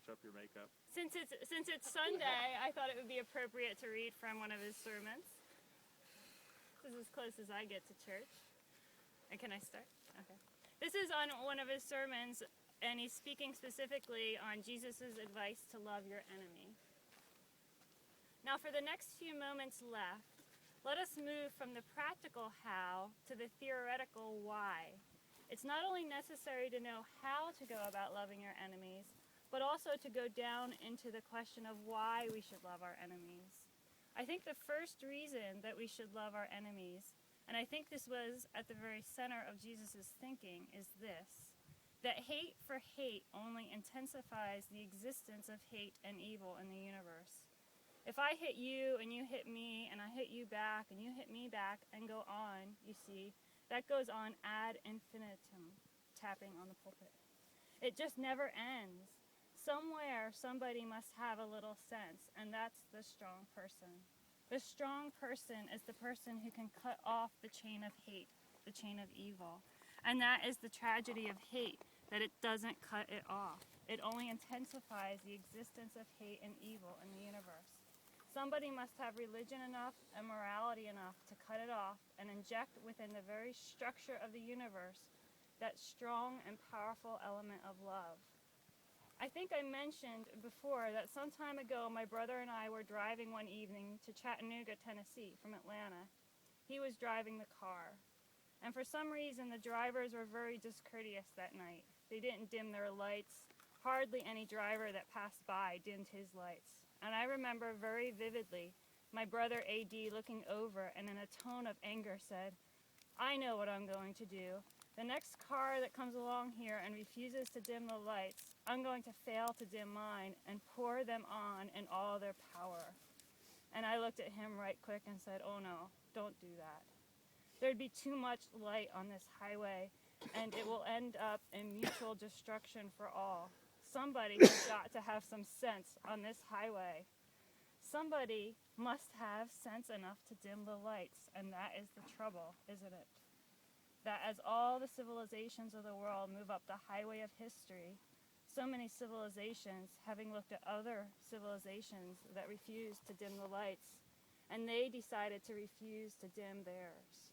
touch up your makeup. Since it's Sunday, I thought it would be appropriate to read from one of his sermons. This is as close as I get to church. And can I start? Okay. This is on one of his sermons, and he's speaking specifically on Jesus' advice to love your enemy. Now, for the next few moments left, let us move from the practical how to the theoretical why. It's not only necessary to know how to go about loving your enemies, but also to go down into the question of why we should love our enemies. I think the first reason that we should love our enemies, and I think this was at the very center of Jesus' thinking, is this: that hate for hate only intensifies the existence of hate and evil in the universe. If I hit you and you hit me and I hit you back and you hit me back and go on, you see, that goes on ad infinitum, tapping on the pulpit. It just never ends. Somewhere somebody must have a little sense, and that's the strong person. The strong person is the person who can cut off the chain of hate, the chain of evil. And that is the tragedy of hate, that it doesn't cut it off. It only intensifies the existence of hate and evil in the universe. Somebody must have religion enough and morality enough to cut it off and inject within the very structure of the universe that strong and powerful element of love. I think I mentioned before that some time ago my brother and I were driving one evening to Chattanooga, Tennessee from Atlanta. He was driving the car. And for some reason the drivers were very discourteous that night. They didn't dim their lights. Hardly any driver that passed by dimmed his lights. And I remember very vividly my brother A.D. looking over and in a tone of anger said, "I know what I'm going to do. The next car that comes along here and refuses to dim the lights, I'm going to fail to dim mine and pour them on in all their power." And I looked at him right quick and said, "Oh no, don't do that. There'd be too much light on this highway and it will end up in mutual destruction for all. Somebody has got to have some sense on this highway. Somebody must have sense enough to dim the lights, and that is the trouble, isn't it? That as all the civilizations of the world move up the highway of history, so many civilizations, having looked at other civilizations that refused to dim the lights, and they decided to refuse to dim theirs.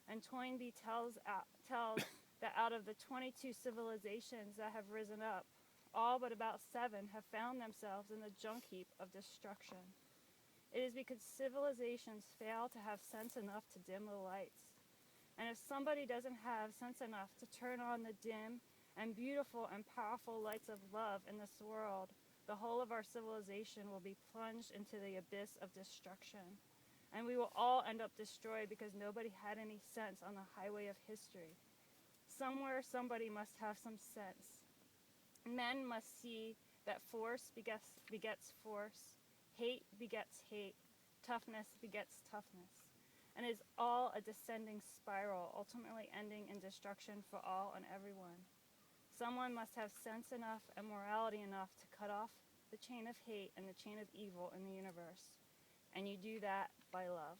And Toynbee tells that out of the 22 civilizations that have risen up, all but about 7 have found themselves in the junk heap of destruction. It is because civilizations fail to have sense enough to dim the lights. And if somebody doesn't have sense enough to turn on the dim and beautiful and powerful lights of love in this world, the whole of our civilization will be plunged into the abyss of destruction. And we will all end up destroyed because nobody had any sense on the highway of history. Somewhere somebody must have some sense. Men must see that force begets force, hate begets hate, toughness begets toughness, and is all a descending spiral, ultimately ending in destruction for all and everyone. Someone must have sense enough and morality enough to cut off the chain of hate and the chain of evil in the universe, and you do that by love.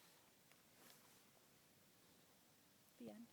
The end.